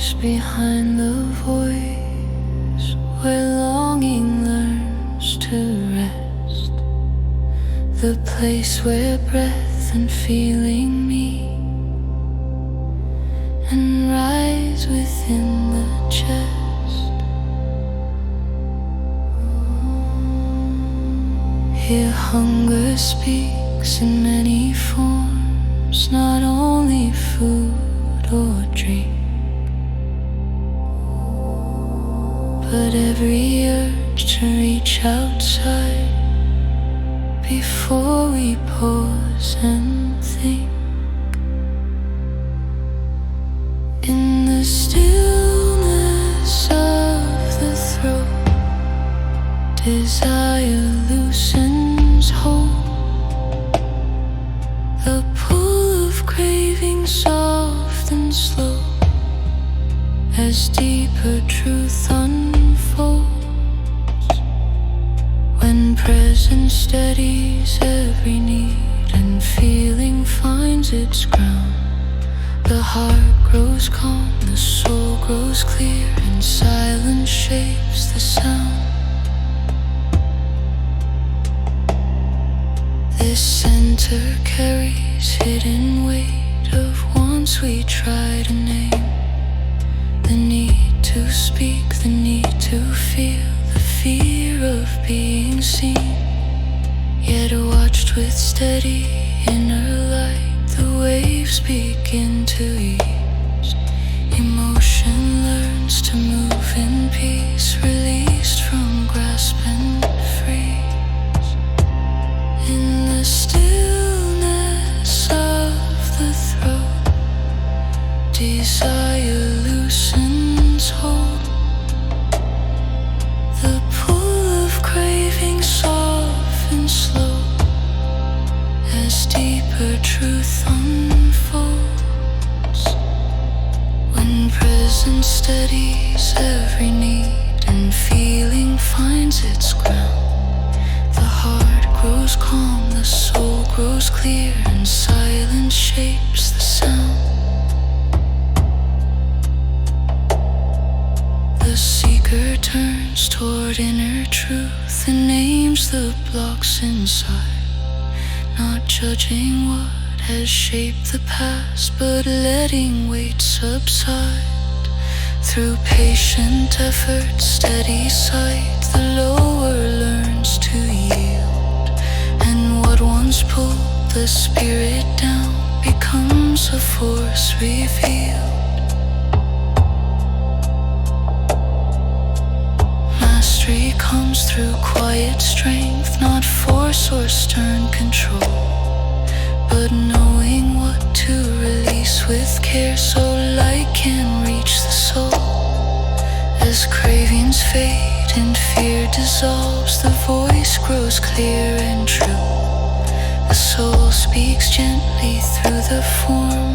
place behind the voice where longing learns to rest, the place where breath and feeling meet and rise within the chest. Here hunger speaks in many forms, not only food or drink, but every urge to reach outside before we pause and think. In the stillness of the throat, desire loosens hold. The pull of craving soft and slow as deeper truth unfolds. When presence steadies every need and feeling finds its ground, the heart grows calm, the soul grows clear, and silence shapes the sound. This center carries hidden weight of once we try to name. The need to speak, the need to feel, the fear of being seen. Yet watched with steady inner light, the waves begin to ease. Emotion learns to move in peace, released from grasp and freeze. In the stillness of the throat, desire loosens hold. The pull of craving soft and slow as deeper truth unfolds. When presence steadies every need and feeling finds its ground, the heart grows calm, the soul grows clear, and silence shapes the sound. The seeker turns toward inner truth and names the blocks inside, not judging what has shaped the past, but letting weight subside. Through patient effort, steady sight, the lower learns to yield, and what once pulled the spirit down becomes a force revealed. Mastery comes through quiet strength, not force or stern control, but knowing what to release with care so light can reach the soul. As cravings fade and fear dissolves, the voice grows clear and true. The soul speaks gently through the form,